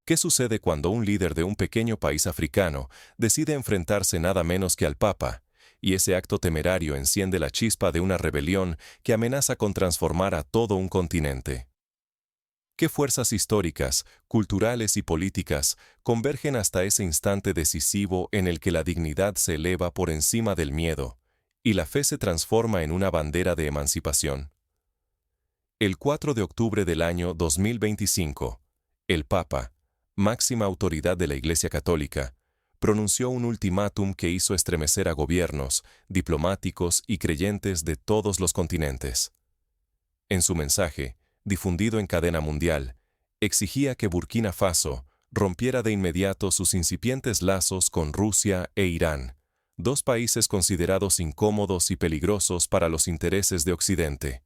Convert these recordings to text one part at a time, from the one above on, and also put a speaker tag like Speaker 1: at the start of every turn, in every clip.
Speaker 1: ¿Qué sucede cuando un líder de un pequeño país africano decide enfrentarse nada menos que al Papa, y ese acto temerario enciende la chispa de una rebelión que amenaza con transformar a todo un continente? ¿Qué fuerzas históricas, culturales y políticas convergen hasta ese instante decisivo en el que la dignidad se eleva por encima del miedo y la fe se transforma en una bandera de emancipación? El 4 de octubre del año 2025, el Papa, máxima autoridad de la Iglesia Católica, pronunció un ultimátum que hizo estremecer a gobiernos, diplomáticos y creyentes de todos los continentes. En su mensaje, difundido en cadena mundial, exigía que Burkina Faso rompiera de inmediato sus incipientes lazos con Rusia e Irán, dos países considerados incómodos y peligrosos para los intereses de Occidente.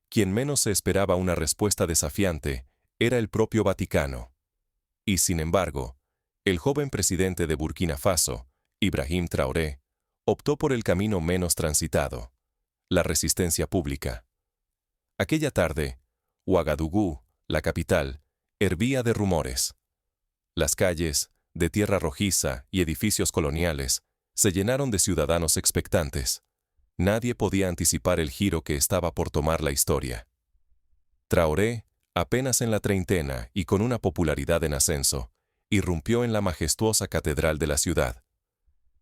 Speaker 1: Quien menos se esperaba una respuesta desafiante era el propio Vaticano. Y sin embargo, el joven presidente de Burkina Faso, Ibrahim Traoré, optó por el camino menos transitado: la resistencia pública. Aquella tarde, Ouagadougou, la capital, hervía de rumores. Las calles, de tierra rojiza y edificios coloniales, se llenaron de ciudadanos expectantes. Nadie podía anticipar el giro que estaba por tomar la historia. Traoré, apenas en la treintena y con una popularidad en ascenso, irrumpió en la majestuosa catedral de la ciudad.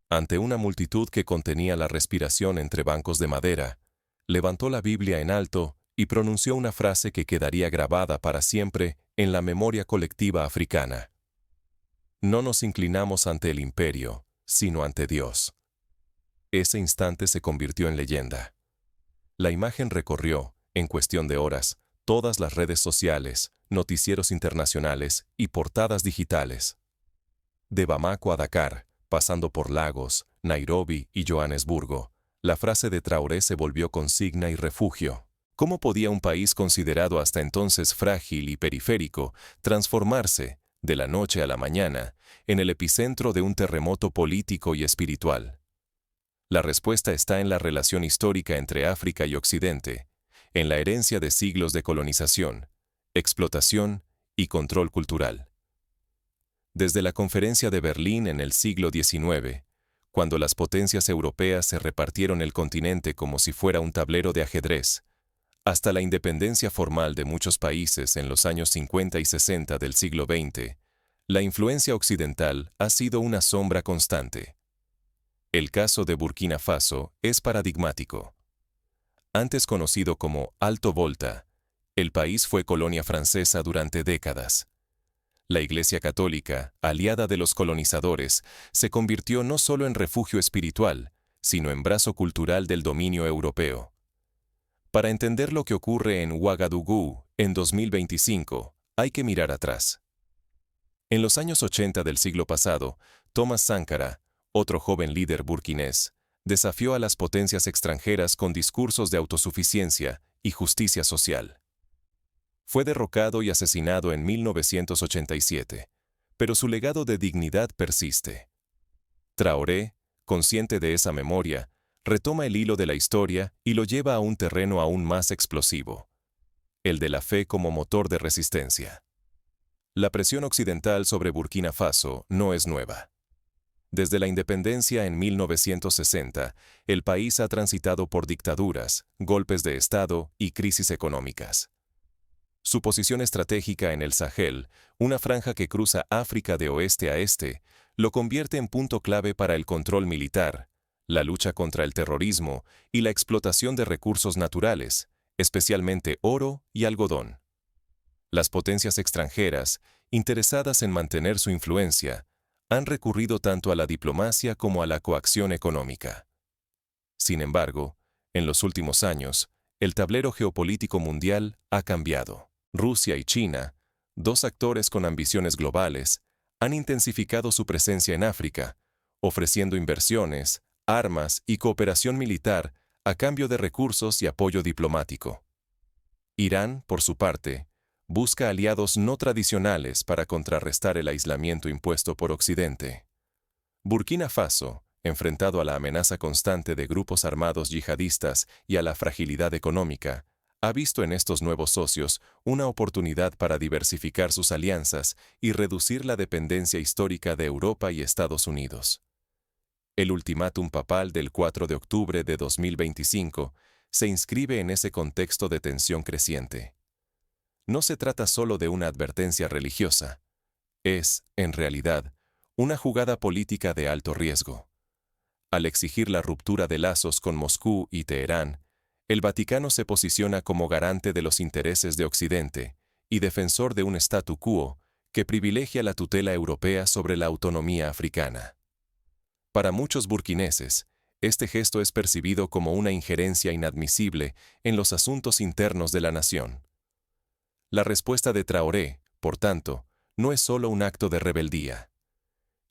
Speaker 1: Ante una multitud que contenía la respiración entre bancos de madera, levantó la Biblia en alto y pronunció una frase que quedaría grabada para siempre en la memoria colectiva africana. No nos inclinamos ante el imperio, sino ante Dios. Ese instante se convirtió en leyenda. La imagen recorrió, en cuestión de horas, todas las redes sociales, noticieros internacionales y portadas digitales. De Bamako a Dakar, pasando por Lagos, Nairobi y Johannesburgo, la frase de Traoré se volvió consigna y refugio. ¿Cómo podía un país considerado hasta entonces frágil y periférico transformarse, de la noche a la mañana, en el epicentro de un terremoto político y espiritual? La respuesta está en la relación histórica entre África y Occidente, en la herencia de siglos de colonización, explotación y control cultural. Desde la Conferencia de Berlín en el siglo XIX, cuando las potencias europeas se repartieron el continente como si fuera un tablero de ajedrez, hasta la independencia formal de muchos países en los años 50 y 60 del siglo XX, la influencia occidental ha sido una sombra constante. El caso de Burkina Faso es paradigmático. Antes conocido como Alto Volta, el país fue colonia francesa durante décadas. La Iglesia Católica, aliada de los colonizadores, se convirtió no solo en refugio espiritual, sino en brazo cultural del dominio europeo. Para entender lo que ocurre en Ouagadougou en 2025, hay que mirar atrás. En los años 80 del siglo pasado, Thomas Sankara, otro joven líder burkinés, desafió a las potencias extranjeras con discursos de autosuficiencia y justicia social. Fue derrocado y asesinado en 1987, pero su legado de dignidad persiste. Traoré, consciente de esa memoria, retoma el hilo de la historia y lo lleva a un terreno aún más explosivo: el de la fe como motor de resistencia. La presión occidental sobre Burkina Faso no es nueva. Desde la independencia en 1960, el país ha transitado por dictaduras, golpes de Estado y crisis económicas. Su posición estratégica en el Sahel, una franja que cruza África de oeste a este, lo convierte en punto clave para el control militar, la lucha contra el terrorismo y la explotación de recursos naturales, especialmente oro y algodón. Las potencias extranjeras, interesadas en mantener su influencia, han recurrido tanto a la diplomacia como a la coacción económica. Sin embargo, en los últimos años, el tablero geopolítico mundial ha cambiado. Rusia y China, dos actores con ambiciones globales, han intensificado su presencia en África, ofreciendo inversiones, armas y cooperación militar a cambio de recursos y apoyo diplomático. Irán, por su parte, busca aliados no tradicionales para contrarrestar el aislamiento impuesto por Occidente. Burkina Faso, enfrentado a la amenaza constante de grupos armados yihadistas y a la fragilidad económica, ha visto en estos nuevos socios una oportunidad para diversificar sus alianzas y reducir la dependencia histórica de Europa y Estados Unidos. El ultimátum papal del 4 de octubre de 2025 se inscribe en ese contexto de tensión creciente. No se trata solo de una advertencia religiosa. Es, en realidad, una jugada política de alto riesgo. Al exigir la ruptura de lazos con Moscú y Teherán, el Vaticano se posiciona como garante de los intereses de Occidente y defensor de un statu quo que privilegia la tutela europea sobre la autonomía africana. Para muchos burkineses, este gesto es percibido como una injerencia inadmisible en los asuntos internos de la nación. La respuesta de Traoré, por tanto, no es solo un acto de rebeldía.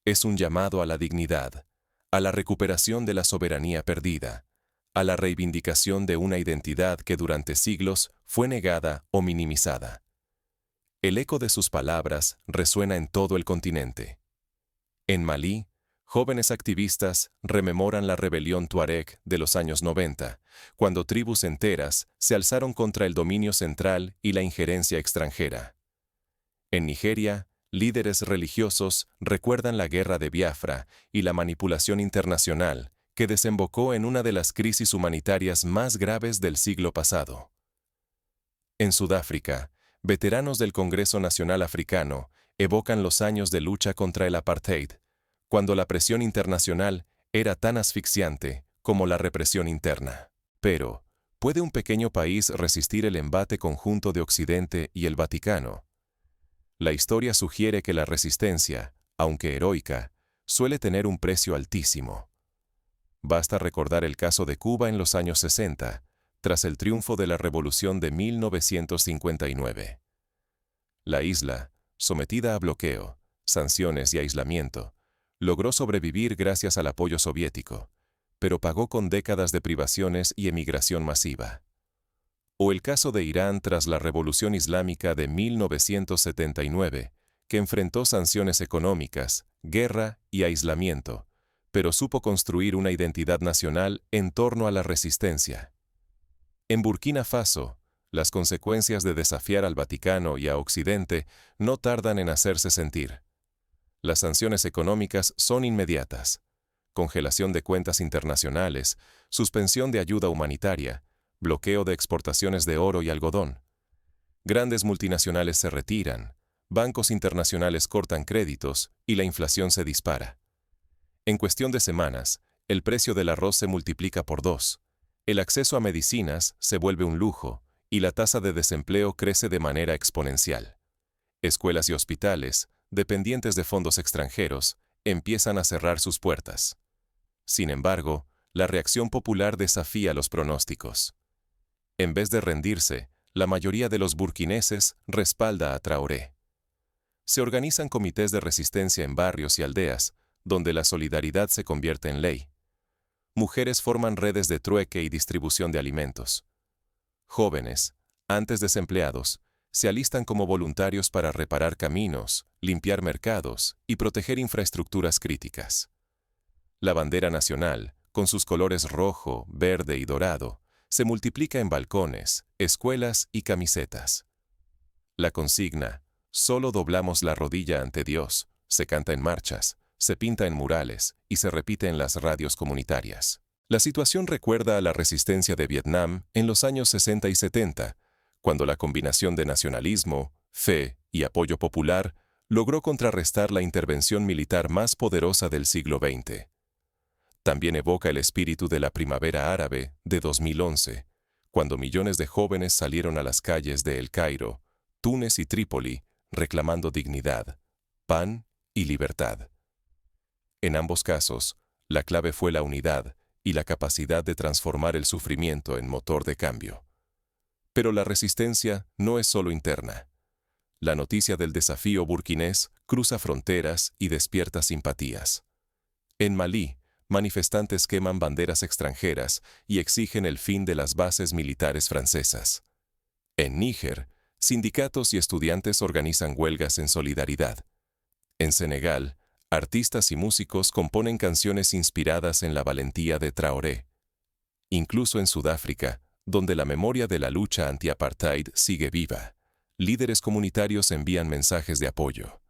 Speaker 1: Es un llamado a la dignidad, a la recuperación de la soberanía perdida, a la reivindicación de una identidad que durante siglos fue negada o minimizada. El eco de sus palabras resuena en todo el continente. En Malí, jóvenes activistas rememoran la rebelión tuareg de los años 90, cuando tribus enteras se alzaron contra el dominio central y la injerencia extranjera. En Nigeria, líderes religiosos recuerdan la guerra de Biafra y la manipulación internacional, que desembocó en una de las crisis humanitarias más graves del siglo pasado. En Sudáfrica, veteranos del Congreso Nacional Africano evocan los años de lucha contra el apartheid, cuando la presión internacional era tan asfixiante como la represión interna. Pero, ¿puede un pequeño país resistir el embate conjunto de Occidente y el Vaticano? La historia sugiere que la resistencia, aunque heroica, suele tener un precio altísimo. Basta recordar el caso de Cuba en los años 60, tras el triunfo de la Revolución de 1959. La isla, sometida a bloqueo, sanciones y aislamiento, logró sobrevivir gracias al apoyo soviético, pero pagó con décadas de privaciones y emigración masiva. O el caso de Irán tras la Revolución Islámica de 1979, que enfrentó sanciones económicas, guerra y aislamiento, pero supo construir una identidad nacional en torno a la resistencia. En Burkina Faso, las consecuencias de desafiar al Vaticano y a Occidente no tardan en hacerse sentir. Las sanciones económicas son inmediatas: congelación de cuentas internacionales, suspensión de ayuda humanitaria, bloqueo de exportaciones de oro y algodón. Grandes multinacionales se retiran, bancos internacionales cortan créditos y la inflación se dispara. En cuestión de semanas, el precio del arroz se multiplica por 2, el acceso a medicinas se vuelve un lujo y la tasa de desempleo crece de manera exponencial. Escuelas y hospitales, dependientes de fondos extranjeros, empiezan a cerrar sus puertas. Sin embargo, la reacción popular desafía los pronósticos. En vez de rendirse, la mayoría de los burkineses respalda a Traoré. Se organizan comités de resistencia en barrios y aldeas, donde la solidaridad se convierte en ley. Mujeres forman redes de trueque y distribución de alimentos. Jóvenes, antes desempleados, se alistan como voluntarios para reparar caminos, limpiar mercados y proteger infraestructuras críticas. La bandera nacional, con sus colores rojo, verde y dorado, se multiplica en balcones, escuelas y camisetas. La consigna, "Solo doblamos la rodilla ante Dios", se canta en marchas, se pinta en murales y se repite en las radios comunitarias. La situación recuerda a la resistencia de Vietnam en los años 60 y 70, cuando la combinación de nacionalismo, fe y apoyo popular logró contrarrestar la intervención militar más poderosa del siglo XX. También evoca el espíritu de la Primavera Árabe de 2011, cuando millones de jóvenes salieron a las calles de El Cairo, Túnez y Trípoli reclamando dignidad, pan y libertad. En ambos casos, la clave fue la unidad y la capacidad de transformar el sufrimiento en motor de cambio. Pero la resistencia no es solo interna. La noticia del desafío burkinés cruza fronteras y despierta simpatías. En Malí, manifestantes queman banderas extranjeras y exigen el fin de las bases militares francesas. En Níger, sindicatos y estudiantes organizan huelgas en solidaridad. En Senegal, artistas y músicos componen canciones inspiradas en la valentía de Traoré. Incluso en Sudáfrica, donde la memoria de la lucha anti-apartheid sigue viva. Líderes comunitarios envían mensajes de apoyo.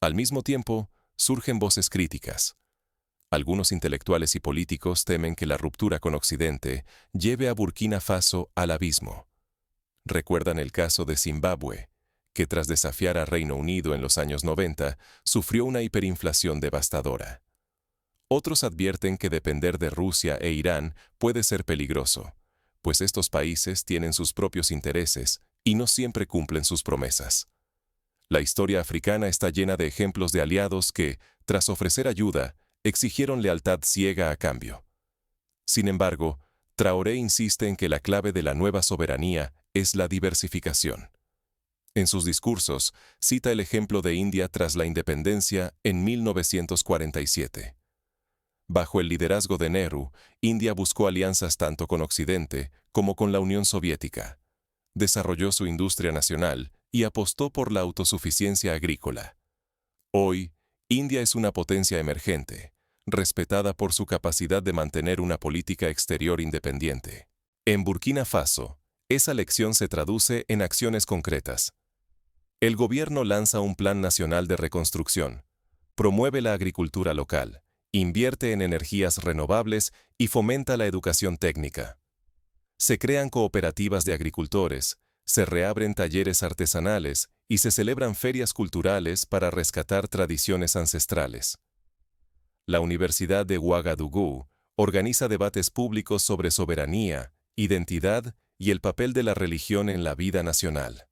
Speaker 1: Al mismo tiempo, surgen voces críticas. Algunos intelectuales y políticos temen que la ruptura con Occidente lleve a Burkina Faso al abismo. Recuerdan el caso de Zimbabue, que tras desafiar a Reino Unido en los años 90, sufrió una hiperinflación devastadora. Otros advierten que depender de Rusia e Irán puede ser peligroso, pues estos países tienen sus propios intereses y no siempre cumplen sus promesas. La historia africana está llena de ejemplos de aliados que, tras ofrecer ayuda, exigieron lealtad ciega a cambio. Sin embargo, Traoré insiste en que la clave de la nueva soberanía es la diversificación. En sus discursos, cita el ejemplo de India tras la independencia en 1947. Bajo el liderazgo de Nehru, India buscó alianzas tanto con Occidente como con la Unión Soviética. Desarrolló su industria nacional y apostó por la autosuficiencia agrícola. Hoy, India es una potencia emergente, respetada por su capacidad de mantener una política exterior independiente. En Burkina Faso, esa lección se traduce en acciones concretas. El gobierno lanza un plan nacional de reconstrucción, promueve la agricultura local, invierte en energías renovables y fomenta la educación técnica. Se crean cooperativas de agricultores, se reabren talleres artesanales y se celebran ferias culturales para rescatar tradiciones ancestrales. La Universidad de Ouagadougou organiza debates públicos sobre soberanía, identidad y el papel de la religión en la vida nacional.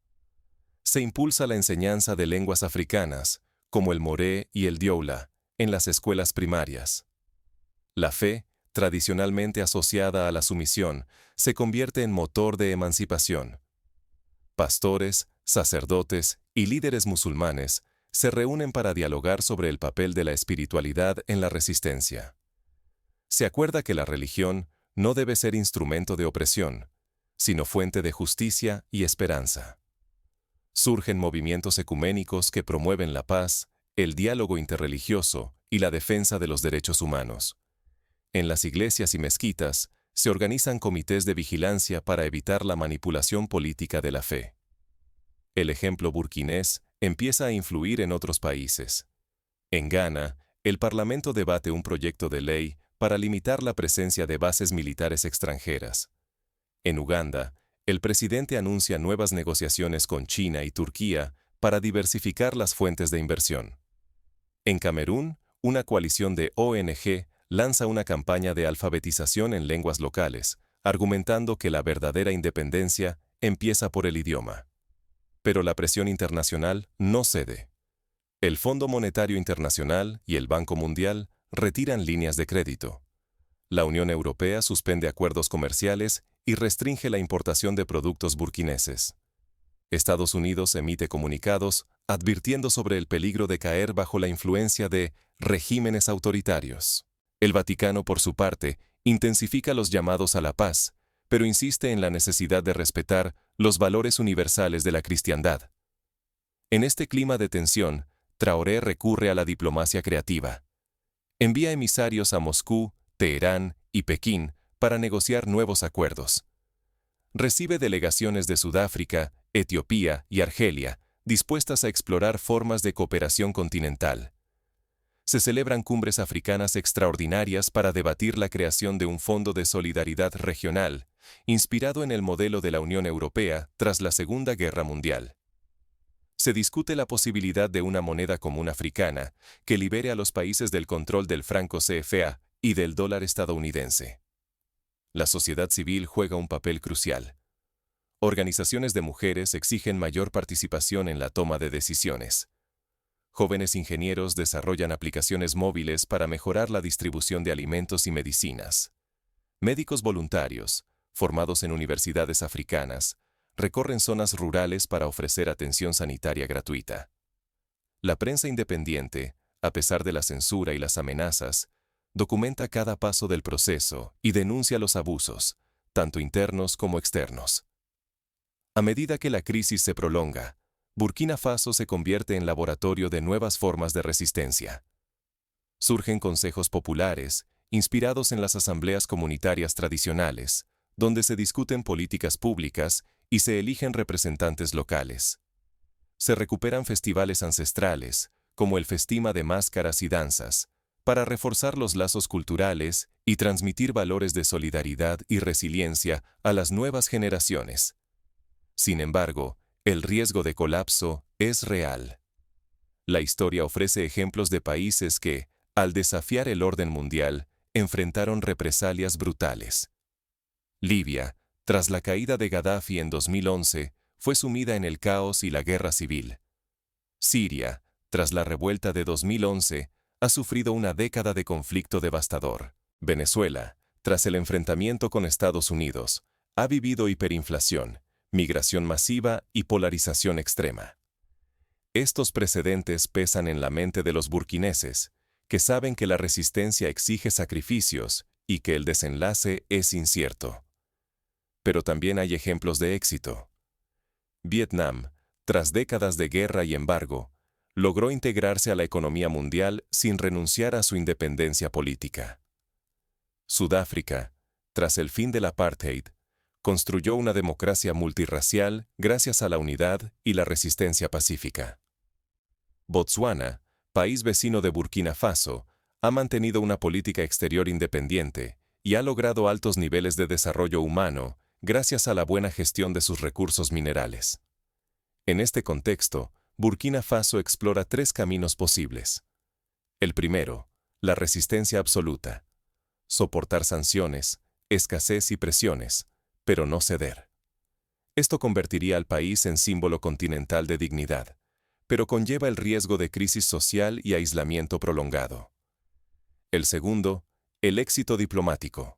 Speaker 1: Se impulsa la enseñanza de lenguas africanas, como el moré y el dioula, en las escuelas primarias. La fe, tradicionalmente asociada a la sumisión, se convierte en motor de emancipación. Pastores, sacerdotes y líderes musulmanes se reúnen para dialogar sobre el papel de la espiritualidad en la resistencia. Se acuerda que la religión no debe ser instrumento de opresión, sino fuente de justicia y esperanza. Surgen movimientos ecuménicos que promueven la paz, el diálogo interreligioso y la defensa de los derechos humanos. En las iglesias y mezquitas se organizan comités de vigilancia para evitar la manipulación política de la fe. El ejemplo burkinés empieza a influir en otros países. En Ghana, el Parlamento debate un proyecto de ley para limitar la presencia de bases militares extranjeras. En Uganda, el presidente anuncia nuevas negociaciones con China y Turquía para diversificar las fuentes de inversión. En Camerún, una coalición de ONG lanza una campaña de alfabetización en lenguas locales, argumentando que la verdadera independencia empieza por el idioma. Pero la presión internacional no cede. El Fondo Monetario Internacional y el Banco Mundial retiran líneas de crédito. La Unión Europea suspende acuerdos comerciales y restringe la importación de productos burkineses. Estados Unidos emite comunicados advirtiendo sobre el peligro de caer bajo la influencia de regímenes autoritarios. El Vaticano, por su parte, intensifica los llamados a la paz, pero insiste en la necesidad de respetar los valores universales de la cristiandad. En este clima de tensión, Traoré recurre a la diplomacia creativa. Envía emisarios a Moscú, Teherán y Pekín para negociar nuevos acuerdos. Recibe delegaciones de Sudáfrica, Etiopía y Argelia, dispuestas a explorar formas de cooperación continental. Se celebran cumbres africanas extraordinarias para debatir la creación de un fondo de solidaridad regional, inspirado en el modelo de la Unión Europea tras la Segunda Guerra Mundial. Se discute la posibilidad de una moneda común africana que libere a los países del control del franco CFA y del dólar estadounidense. La sociedad civil juega un papel crucial. Organizaciones de mujeres exigen mayor participación en la toma de decisiones. Jóvenes ingenieros desarrollan aplicaciones móviles para mejorar la distribución de alimentos y medicinas. Médicos voluntarios, formados en universidades africanas, recorren zonas rurales para ofrecer atención sanitaria gratuita. La prensa independiente, a pesar de la censura y las amenazas, documenta cada paso del proceso y denuncia los abusos, tanto internos como externos. A medida que la crisis se prolonga, Burkina Faso se convierte en laboratorio de nuevas formas de resistencia. Surgen consejos populares, inspirados en las asambleas comunitarias tradicionales, donde se discuten políticas públicas y se eligen representantes locales. Se recuperan festivales ancestrales, como el Festima de Máscaras y Danzas, para reforzar los lazos culturales y transmitir valores de solidaridad y resiliencia a las nuevas generaciones. Sin embargo, el riesgo de colapso es real. La historia ofrece ejemplos de países que, al desafiar el orden mundial, enfrentaron represalias brutales. Libia, tras la caída de Gaddafi en 2011, fue sumida en el caos y la guerra civil. Siria, tras la revuelta de 2011, ha sufrido una década de conflicto devastador. Venezuela, tras el enfrentamiento con Estados Unidos, ha vivido hiperinflación, migración masiva y polarización extrema. Estos precedentes pesan en la mente de los burkineses, que saben que la resistencia exige sacrificios y que el desenlace es incierto. Pero también hay ejemplos de éxito. Vietnam, tras décadas de guerra y embargo, logró integrarse a la economía mundial sin renunciar a su independencia política. Sudáfrica, tras el fin del apartheid, construyó una democracia multirracial gracias a la unidad y la resistencia pacífica. Botsuana, país vecino de Burkina Faso, ha mantenido una política exterior independiente y ha logrado altos niveles de desarrollo humano gracias a la buena gestión de sus recursos minerales. En este contexto, Burkina Faso explora 3 caminos posibles. El primero, la resistencia absoluta. Soportar sanciones, escasez y presiones, pero no ceder. Esto convertiría al país en símbolo continental de dignidad, pero conlleva el riesgo de crisis social y aislamiento prolongado. El segundo, el éxito diplomático.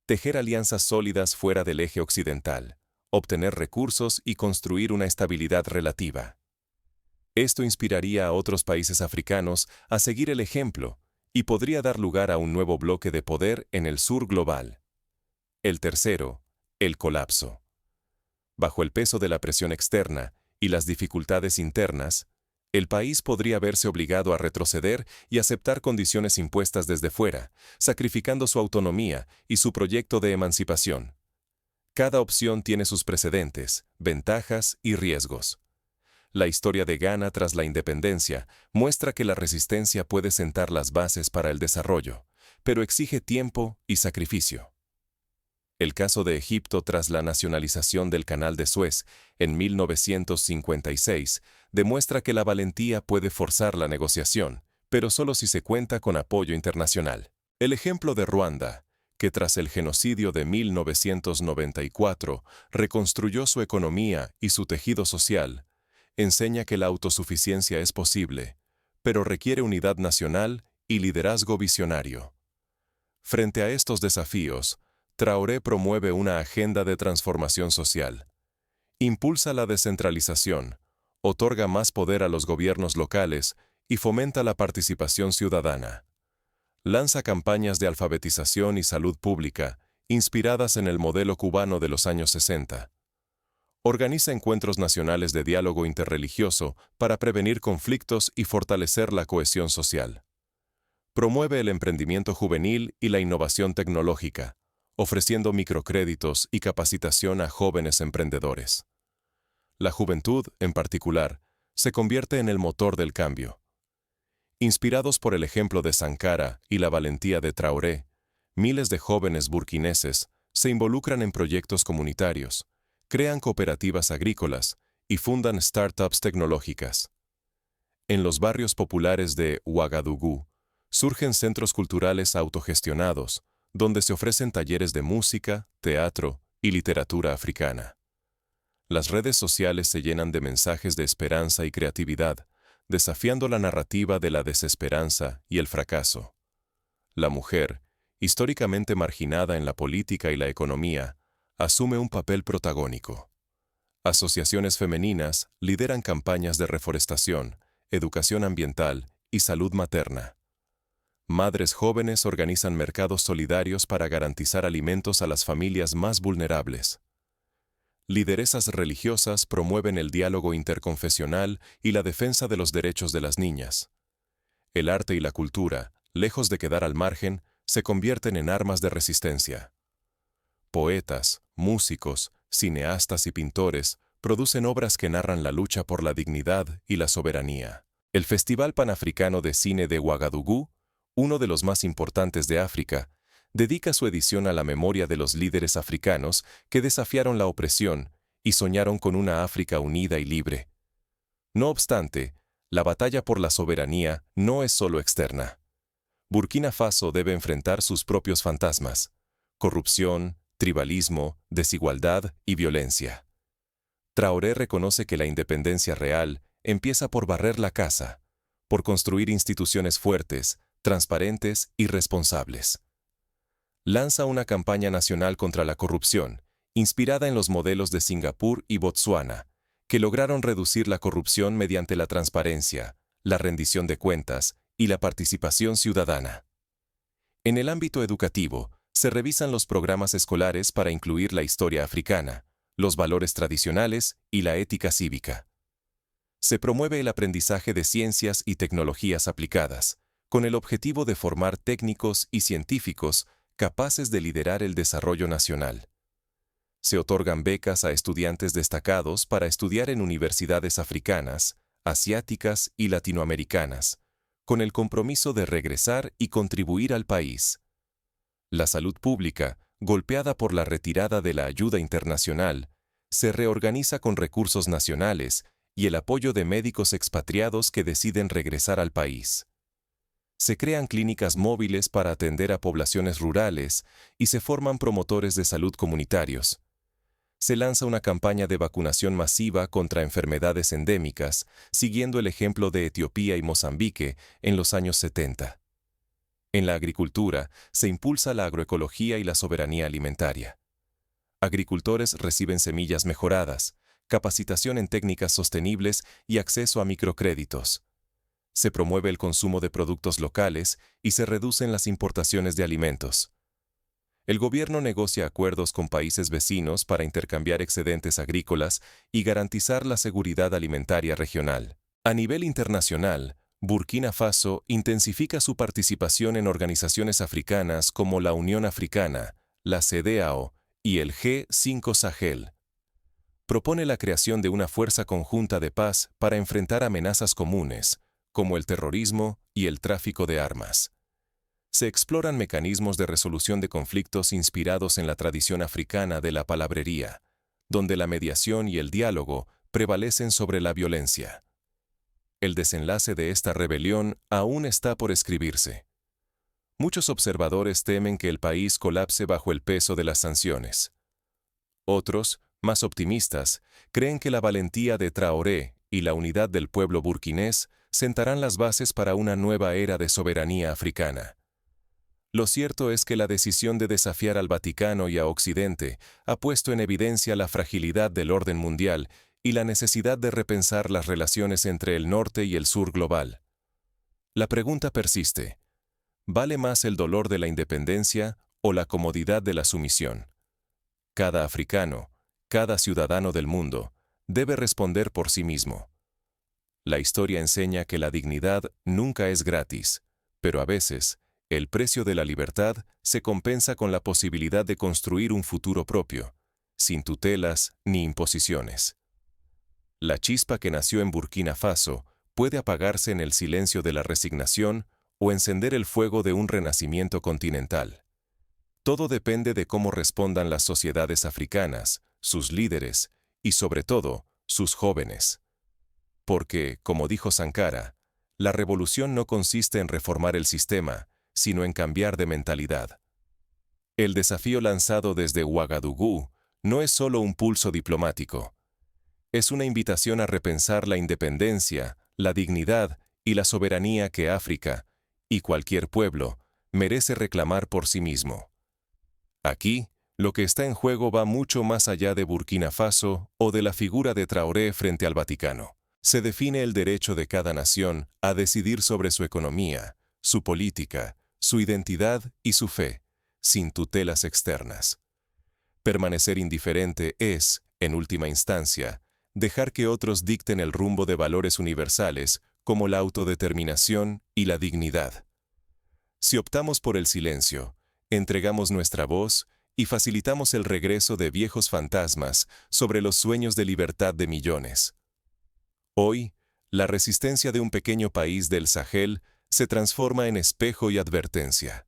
Speaker 1: Tejer alianzas sólidas fuera del eje occidental, obtener recursos y construir una estabilidad relativa. Esto inspiraría a otros países africanos a seguir el ejemplo y podría dar lugar a un nuevo bloque de poder en el sur global. El tercero, el colapso. Bajo el peso de la presión externa y las dificultades internas, el país podría verse obligado a retroceder y aceptar condiciones impuestas desde fuera, sacrificando su autonomía y su proyecto de emancipación. Cada opción tiene sus precedentes, ventajas y riesgos. La historia de Ghana tras la independencia muestra que la resistencia puede sentar las bases para el desarrollo, pero exige tiempo y sacrificio. El caso de Egipto tras la nacionalización del Canal de Suez en 1956 demuestra que la valentía puede forzar la negociación, pero solo si se cuenta con apoyo internacional. El ejemplo de Ruanda, que tras el genocidio de 1994 reconstruyó su economía y su tejido social, enseña que la autosuficiencia es posible, pero requiere unidad nacional y liderazgo visionario. Frente a estos desafíos, Traoré promueve una agenda de transformación social. Impulsa la descentralización, otorga más poder a los gobiernos locales y fomenta la participación ciudadana. Lanza campañas de alfabetización y salud pública, inspiradas en el modelo cubano de los años 60. Organiza encuentros nacionales de diálogo interreligioso para prevenir conflictos y fortalecer la cohesión social. Promueve el emprendimiento juvenil y la innovación tecnológica, ofreciendo microcréditos y capacitación a jóvenes emprendedores. La juventud, en particular, se convierte en el motor del cambio. Inspirados por el ejemplo de Sankara y la valentía de Traoré, miles de jóvenes burkineses se involucran en proyectos comunitarios, crean cooperativas agrícolas y fundan startups tecnológicas. En los barrios populares de Ouagadougou surgen centros culturales autogestionados, donde se ofrecen talleres de música, teatro y literatura africana. Las redes sociales se llenan de mensajes de esperanza y creatividad, desafiando la narrativa de la desesperanza y el fracaso. La mujer, históricamente marginada en la política y la economía, asume un papel protagónico. Asociaciones femeninas lideran campañas de reforestación, educación ambiental y salud materna. Madres jóvenes organizan mercados solidarios para garantizar alimentos a las familias más vulnerables. Lideresas religiosas promueven el diálogo interconfesional y la defensa de los derechos de las niñas. El arte y la cultura, lejos de quedar al margen, se convierten en armas de resistencia. Poetas, músicos, cineastas y pintores producen obras que narran la lucha por la dignidad y la soberanía. El Festival Panafricano de Cine de Ouagadougou, uno de los más importantes de África, dedica su edición a la memoria de los líderes africanos que desafiaron la opresión y soñaron con una África unida y libre. No obstante, la batalla por la soberanía no es solo externa. Burkina Faso debe enfrentar sus propios fantasmas: corrupción, tribalismo, desigualdad y violencia. Traoré reconoce que la independencia real empieza por barrer la casa, por construir instituciones fuertes, transparentes y responsables. Lanza una campaña nacional contra la corrupción, inspirada en los modelos de Singapur y Botsuana, que lograron reducir la corrupción mediante la transparencia, la rendición de cuentas y la participación ciudadana. En el ámbito educativo, se revisan los programas escolares para incluir la historia africana, los valores tradicionales y la ética cívica. Se promueve el aprendizaje de ciencias y tecnologías aplicadas, con el objetivo de formar técnicos y científicos capaces de liderar el desarrollo nacional. Se otorgan becas a estudiantes destacados para estudiar en universidades africanas, asiáticas y latinoamericanas, con el compromiso de regresar y contribuir al país. La salud pública, golpeada por la retirada de la ayuda internacional, se reorganiza con recursos nacionales y el apoyo de médicos expatriados que deciden regresar al país. Se crean clínicas móviles para atender a poblaciones rurales y se forman promotores de salud comunitarios. Se lanza una campaña de vacunación masiva contra enfermedades endémicas, siguiendo el ejemplo de Etiopía y Mozambique en los años 70. En la agricultura, se impulsa la agroecología y la soberanía alimentaria. Agricultores reciben semillas mejoradas, capacitación en técnicas sostenibles y acceso a microcréditos. Se promueve el consumo de productos locales y se reducen las importaciones de alimentos. El gobierno negocia acuerdos con países vecinos para intercambiar excedentes agrícolas y garantizar la seguridad alimentaria regional. A nivel internacional, Burkina Faso intensifica su participación en organizaciones africanas como la Unión Africana, la CEDEAO y el G5 Sahel. Propone la creación de una fuerza conjunta de paz para enfrentar amenazas comunes, como el terrorismo y el tráfico de armas. Se exploran mecanismos de resolución de conflictos inspirados en la tradición africana de la palabrería, donde la mediación y el diálogo prevalecen sobre la violencia. El desenlace de esta rebelión aún está por escribirse. Muchos observadores temen que el país colapse bajo el peso de las sanciones. Otros, más optimistas, creen que la valentía de Traoré y la unidad del pueblo burkinés sentarán las bases para una nueva era de soberanía africana. Lo cierto es que la decisión de desafiar al Vaticano y a Occidente ha puesto en evidencia la fragilidad del orden mundial y la necesidad de repensar las relaciones entre el norte y el sur global. La pregunta persiste: ¿vale más el dolor de la independencia o la comodidad de la sumisión? Cada africano, cada ciudadano del mundo, debe responder por sí mismo. La historia enseña que la dignidad nunca es gratis, pero a veces, el precio de la libertad se compensa con la posibilidad de construir un futuro propio, sin tutelas ni imposiciones. La chispa que nació en Burkina Faso puede apagarse en el silencio de la resignación o encender el fuego de un renacimiento continental. Todo depende de cómo respondan las sociedades africanas, sus líderes y, sobre todo, sus jóvenes. Porque, como dijo Sankara, la revolución no consiste en reformar el sistema, sino en cambiar de mentalidad. El desafío lanzado desde Ouagadougou no es solo un pulso diplomático. Es una invitación a repensar la independencia, la dignidad y la soberanía que África, y cualquier pueblo, merece reclamar por sí mismo. Aquí, lo que está en juego va mucho más allá de Burkina Faso o de la figura de Traoré frente al Vaticano. Se define el derecho de cada nación a decidir sobre su economía, su política, su identidad y su fe, sin tutelas externas. Permanecer indiferente es, en última instancia, dejar que otros dicten el rumbo de valores universales como la autodeterminación y la dignidad. Si optamos por el silencio, entregamos nuestra voz y facilitamos el regreso de viejos fantasmas sobre los sueños de libertad de millones. Hoy, la resistencia de un pequeño país del Sahel se transforma en espejo y advertencia.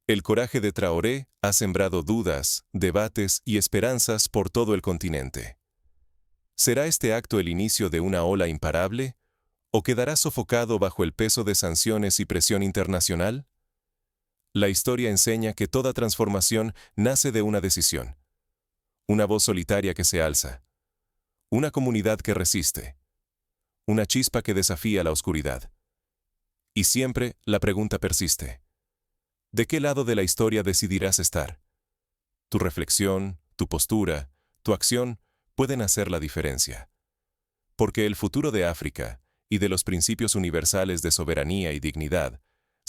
Speaker 1: El coraje de Traoré ha sembrado dudas, debates y esperanzas por todo el continente. ¿Será este acto el inicio de una ola imparable? ¿O quedará sofocado bajo el peso de sanciones y presión internacional? La historia enseña que toda transformación nace de una decisión. Una voz solitaria que se alza. Una comunidad que resiste. Una chispa que desafía la oscuridad. Y siempre la pregunta persiste. ¿De qué lado de la historia decidirás estar? Tu reflexión, tu postura, tu acción pueden hacer la diferencia. Porque el futuro de África y de los principios universales de soberanía y dignidad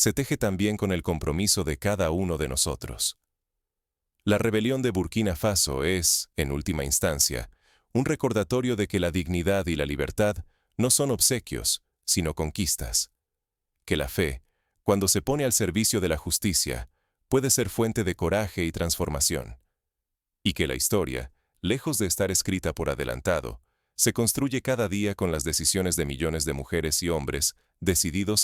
Speaker 1: se teje también con el compromiso de cada uno de nosotros. La rebelión de Burkina Faso es, en última instancia, un recordatorio de que la dignidad y la libertad no son obsequios, sino conquistas. Que la fe, cuando se pone al servicio de la justicia, puede ser fuente de coraje y transformación. Y que la historia, lejos de estar escrita por adelantado, se construye cada día con las decisiones de millones de mujeres y hombres decididos